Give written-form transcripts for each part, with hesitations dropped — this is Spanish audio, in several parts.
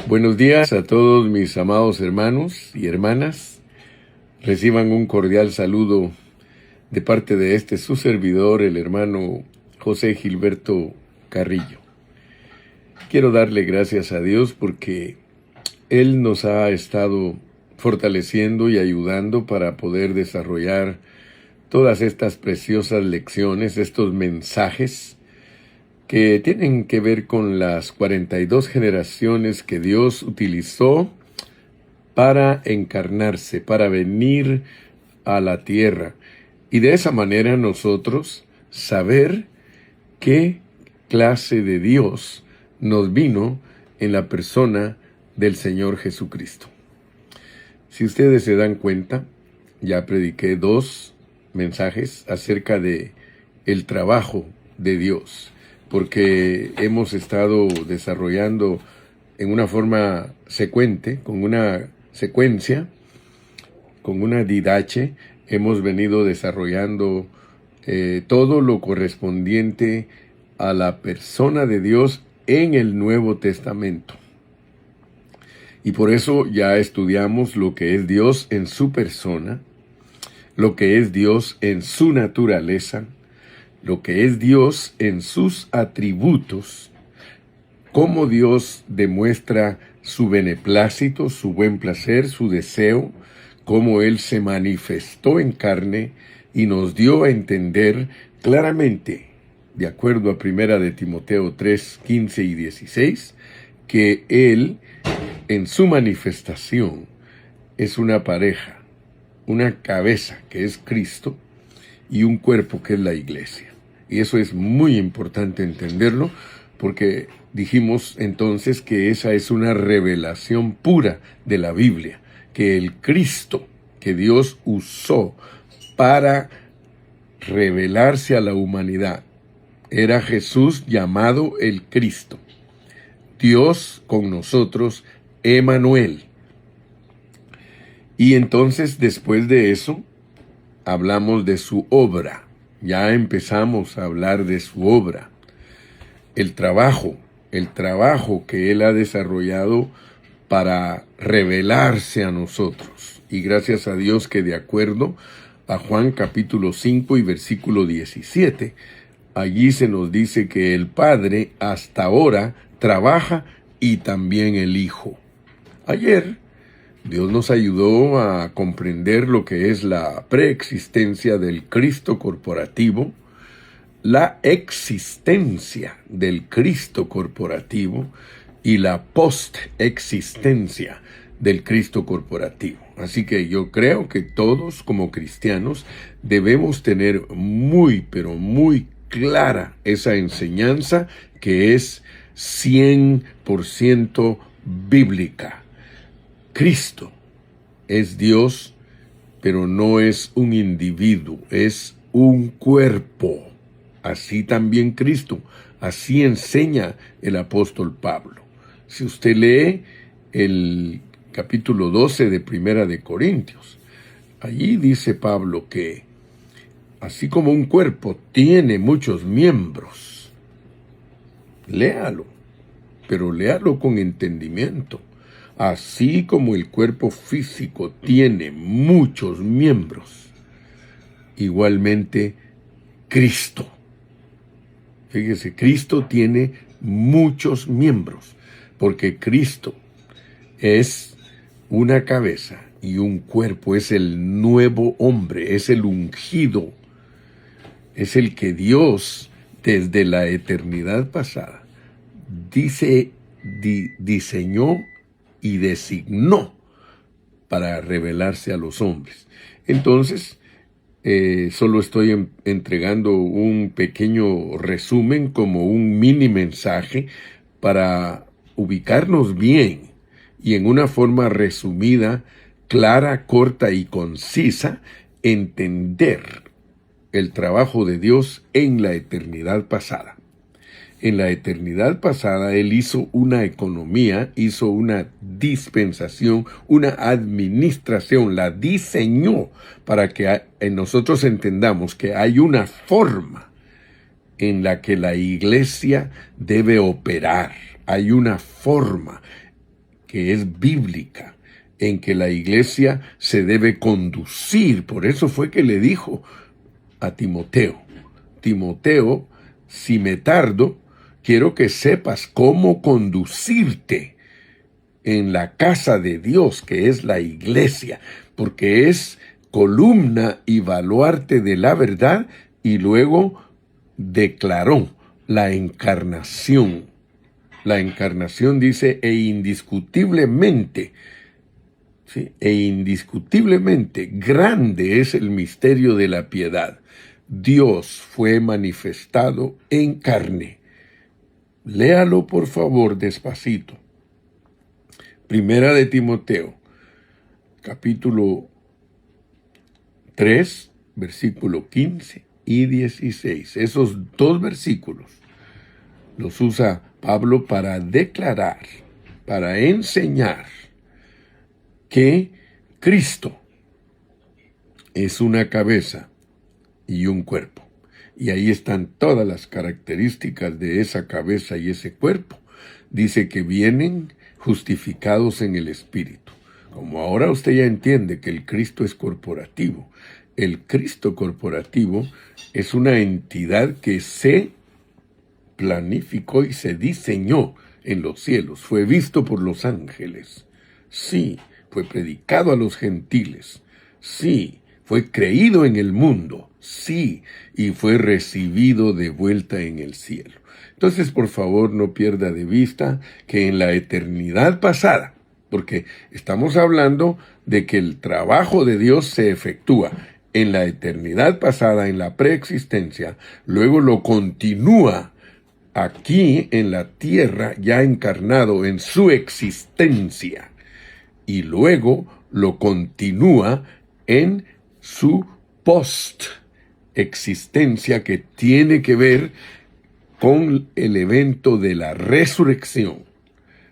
Buenos días a todos mis amados hermanos y hermanas. Reciban un cordial saludo de parte de su servidor, el hermano José Gilberto Carrillo. Quiero darle gracias a Dios porque Él nos ha estado fortaleciendo y ayudando para poder desarrollar todas estas preciosas lecciones, estos mensajes que tienen que ver con las 42 generaciones que Dios utilizó para encarnarse, para venir a la tierra. Y de esa manera nosotros saber qué clase de Dios nos vino en la persona del Señor Jesucristo. Si ustedes se dan cuenta, ya prediqué 2 mensajes acerca de el trabajo de Dios, porque hemos estado desarrollando en una forma secuente, con una secuencia, con una didache, hemos venido desarrollando todo lo correspondiente a la persona de Dios en el Nuevo Testamento. Y por eso ya estudiamos lo que es Dios en su persona, lo que es Dios en su naturaleza, lo que es Dios en sus atributos, cómo Dios demuestra su beneplácito, su buen placer, su deseo, cómo Él se manifestó en carne y nos dio a entender claramente, de acuerdo a 1 de Timoteo 3, 15 y 16, que Él, en su manifestación, es una pareja, una cabeza que es Cristo y un cuerpo que es la iglesia. Y eso es muy importante entenderlo, porque dijimos entonces que esa es una revelación pura de la Biblia, que el Cristo que Dios usó para revelarse a la humanidad era Jesús llamado el Cristo, Dios con nosotros, Emmanuel. Y entonces después de eso hablamos de su obra. Ya empezamos a hablar de su obra. El trabajo que Él ha desarrollado para revelarse a nosotros. Y gracias a Dios que de acuerdo a Juan capítulo 5 y versículo 17, allí se nos dice que el Padre hasta ahora trabaja y también el Hijo. Ayer Dios nos ayudó a comprender lo que es la preexistencia del Cristo corporativo, la existencia del Cristo corporativo y la postexistencia del Cristo corporativo. Así que yo creo que todos como cristianos debemos tener muy, pero muy clara esa enseñanza que es 100% bíblica. Cristo es Dios, pero no es un individuo, es un cuerpo. Así también Cristo, así enseña el apóstol Pablo. Si usted lee el capítulo 12 de Primera de Corintios, allí dice Pablo que así como un cuerpo tiene muchos miembros, léalo, pero léalo con entendimiento. Así como el cuerpo físico tiene muchos miembros, igualmente Cristo. Fíjese, Cristo tiene muchos miembros, porque Cristo es una cabeza y un cuerpo, es el nuevo hombre, es el ungido, es el que Dios desde la eternidad pasada diseñó y designó para revelarse a los hombres. Entonces, solo estoy entregando un pequeño resumen como un mini mensaje para ubicarnos bien y en una forma resumida, clara, corta y concisa, entender el trabajo de Dios en la eternidad pasada. En la eternidad pasada, Él hizo una economía, hizo una dispensación, una administración, la diseñó para que nosotros entendamos que hay una forma en la que la iglesia debe operar. Hay una forma que es bíblica, en que la iglesia se debe conducir. Por eso fue que le dijo a Timoteo: Timoteo, si me tardo, quiero que sepas cómo conducirte en la casa de Dios, que es la iglesia, porque es columna y baluarte de la verdad. Y luego declaró la encarnación. La encarnación dice, e indiscutiblemente, ¿sí? E indiscutiblemente grande es el misterio de la piedad. Dios fue manifestado en carne. Léalo por favor despacito. Primera de Timoteo, capítulo 3, versículo 15 y 16. Esos dos versículos los usa Pablo para declarar, para enseñar que Cristo es una cabeza y un cuerpo. Y ahí están todas las características de esa cabeza y ese cuerpo. Dice que vienen justificados en el Espíritu. Como ahora usted ya entiende que el Cristo es corporativo, el Cristo corporativo es una entidad que se planificó y se diseñó en los cielos, fue visto por los ángeles, sí, fue predicado a los gentiles, sí, fue creído en el mundo, sí, y fue recibido de vuelta en el cielo. Entonces, por favor, no pierda de vista que en la eternidad pasada, porque estamos hablando de que el trabajo de Dios se efectúa en la eternidad pasada, en la preexistencia, luego lo continúa aquí en la tierra, ya encarnado en su existencia, y luego lo continúa en su post-existencia, que tiene que ver con el evento de la resurrección,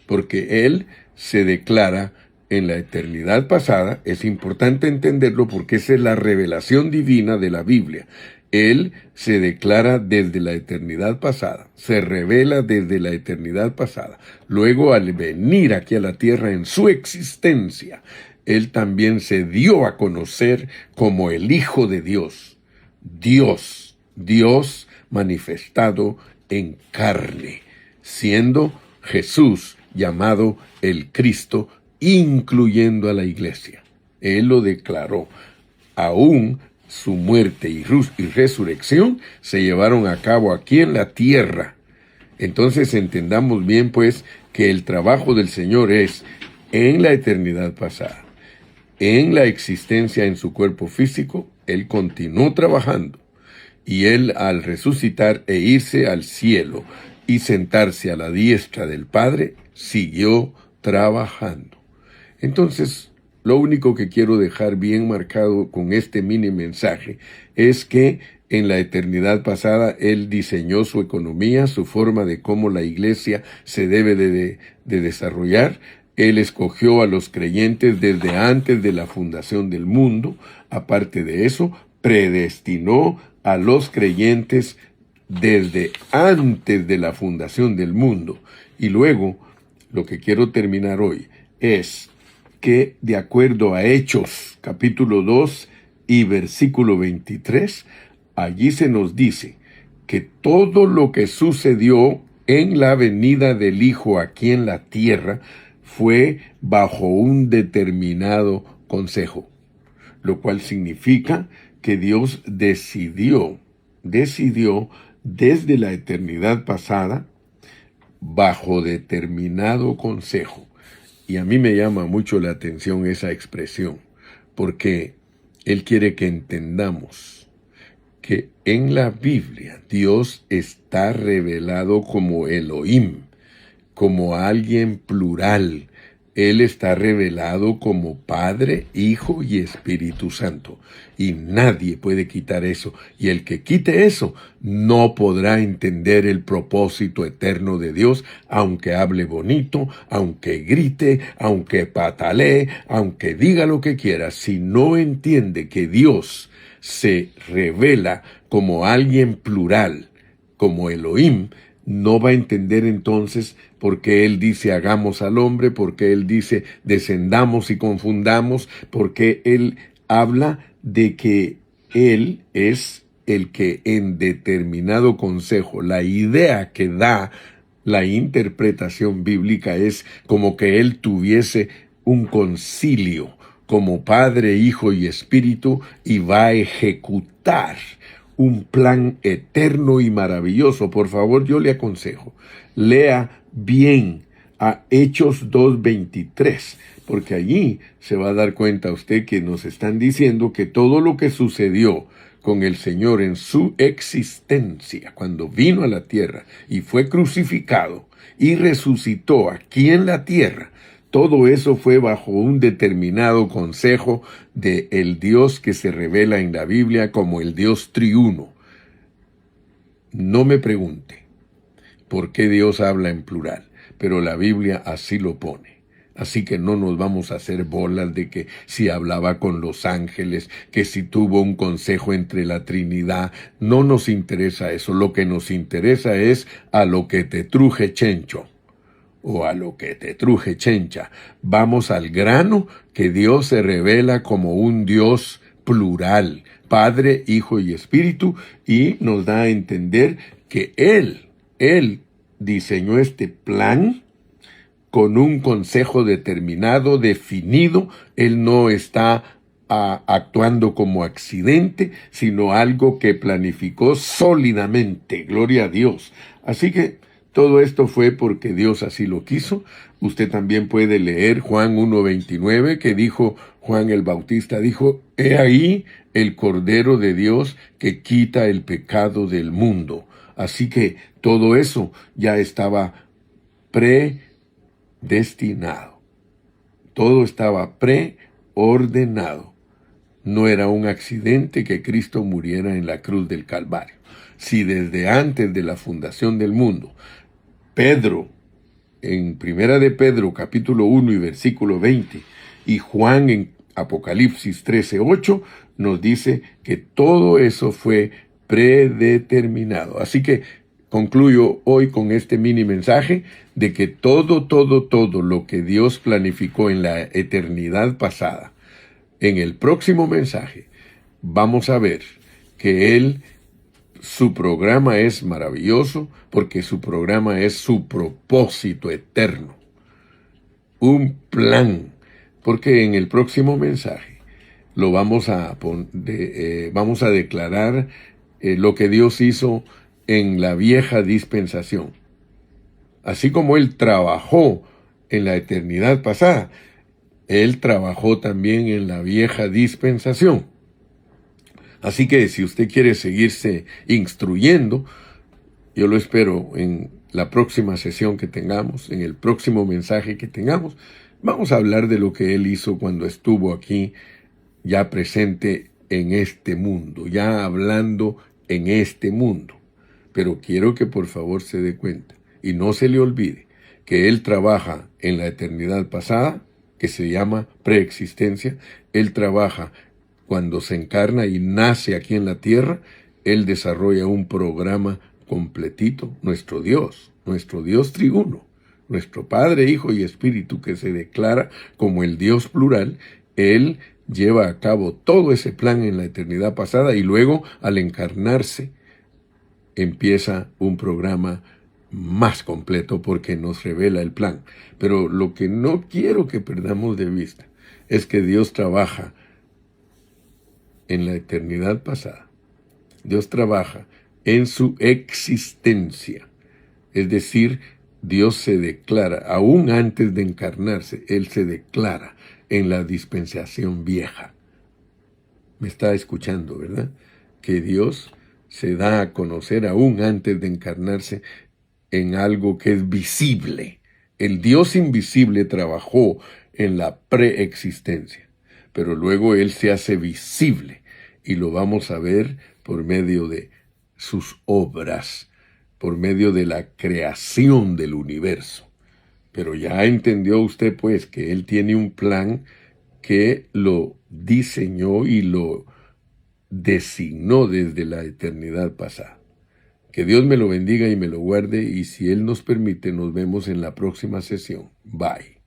porque Él se declara en la eternidad pasada. Es importante entenderlo porque esa es la revelación divina de la Biblia. Él se declara desde la eternidad pasada, se revela desde la eternidad pasada. Luego, al venir aquí a la tierra en su existencia, Él también se dio a conocer como el Hijo de Dios. Dios manifestado en carne, siendo Jesús llamado el Cristo, incluyendo a la iglesia. Él lo declaró. Aún su muerte y resurrección se llevaron a cabo aquí en la tierra. Entonces entendamos bien, pues, que el trabajo del Señor es en la eternidad pasada, en la existencia en su cuerpo físico. Él continuó trabajando, y Él, al resucitar e irse al cielo y sentarse a la diestra del Padre, siguió trabajando. Entonces, lo único que quiero dejar bien marcado con este mini mensaje es que en la eternidad pasada Él diseñó su economía, su forma de cómo la iglesia se debe de desarrollar. Él escogió a los creyentes desde antes de la fundación del mundo. Aparte de eso, predestinó a los creyentes desde antes de la fundación del mundo. Y luego, lo que quiero terminar hoy es que, de acuerdo a Hechos, capítulo 2 y versículo 23, allí se nos dice que todo lo que sucedió en la venida del Hijo aquí en la tierra fue bajo un determinado consejo, lo cual significa que Dios decidió desde la eternidad pasada bajo determinado consejo. Y a mí me llama mucho la atención esa expresión, porque Él quiere que entendamos que en la Biblia Dios está revelado como Elohim, como alguien plural. Él está revelado como Padre, Hijo y Espíritu Santo. Y nadie puede quitar eso. Y el que quite eso no podrá entender el propósito eterno de Dios, aunque hable bonito, aunque grite, aunque patalee, aunque diga lo que quiera. Si no entiende que Dios se revela como alguien plural, como Elohim, no va a entender entonces por qué Él dice hagamos al hombre, por qué Él dice descendamos y confundamos, porque Él habla de que Él es el que en determinado consejo, la idea que da la interpretación bíblica es como que Él tuviese un concilio como Padre, Hijo y Espíritu y va a ejecutar un plan eterno y maravilloso. Por favor, yo le aconsejo, lea bien a Hechos 2:23, porque allí se va a dar cuenta usted que nos están diciendo que todo lo que sucedió con el Señor en su existencia, cuando vino a la tierra y fue crucificado y resucitó aquí en la tierra, todo eso fue bajo un determinado consejo de el Dios que se revela en la Biblia como el Dios triuno. No me pregunte por qué Dios habla en plural, pero la Biblia así lo pone. Así que no nos vamos a hacer bolas de que si hablaba con los ángeles, que si tuvo un consejo entre la Trinidad. No nos interesa eso. Lo que nos interesa es a lo que te truje chencho o a lo que te truje chencha. Vamos al grano, que Dios se revela como un Dios plural, Padre, Hijo y Espíritu, y nos da a entender que Él diseñó este plan con un consejo determinado, definido. Él no está actuando como accidente, sino algo que planificó sólidamente. Gloria a Dios. Así que todo esto fue porque Dios así lo quiso. Usted también puede leer Juan 1:29, que dijo Juan el Bautista, dijo, he ahí el Cordero de Dios que quita el pecado del mundo. Así que todo eso ya estaba predestinado. Todo estaba preordenado. No era un accidente que Cristo muriera en la cruz del Calvario. Si desde antes de la fundación del mundo, Pedro, en Primera de Pedro, capítulo 1 y versículo 20, y Juan en Apocalipsis 13:8, nos dice que todo eso fue predeterminado. Así que concluyo hoy con este mini mensaje de que todo lo que Dios planificó en la eternidad pasada, en el próximo mensaje, vamos a ver que su programa es maravilloso porque su programa es su propósito eterno. Un plan. Porque en el próximo mensaje lo vamos a declarar lo que Dios hizo en la vieja dispensación. Así como Él trabajó en la eternidad pasada, Él trabajó también en la vieja dispensación. Así que si usted quiere seguirse instruyendo, yo lo espero en la próxima sesión que tengamos, en el próximo mensaje que tengamos. Vamos a hablar de lo que Él hizo cuando estuvo aquí, ya presente en este mundo, ya hablando en este mundo. Pero quiero que por favor se dé cuenta y no se le olvide que Él trabaja en la eternidad pasada, que se llama preexistencia. Él trabaja cuando se encarna y nace aquí en la tierra. Él desarrolla un programa completito, nuestro Dios triuno, nuestro Padre, Hijo y Espíritu, que se declara como el Dios plural. Él lleva a cabo todo ese plan en la eternidad pasada y luego, al encarnarse, empieza un programa más completo porque nos revela el plan. Pero lo que no quiero que perdamos de vista es que Dios trabaja en la eternidad pasada. Dios trabaja en su existencia. Es decir, Dios se declara, aún antes de encarnarse, Él se declara en la dispensación vieja. Me está escuchando, ¿verdad? Que Dios se da a conocer aún antes de encarnarse en algo que es visible. El Dios invisible trabajó en la preexistencia, pero luego Él se hace visible y lo vamos a ver por medio de sus obras, por medio de la creación del universo. Pero ya entendió usted pues que Él tiene un plan que lo diseñó y lo designó desde la eternidad pasada. Que Dios me lo bendiga y me lo guarde, y si Él nos permite, nos vemos en la próxima sesión. Bye.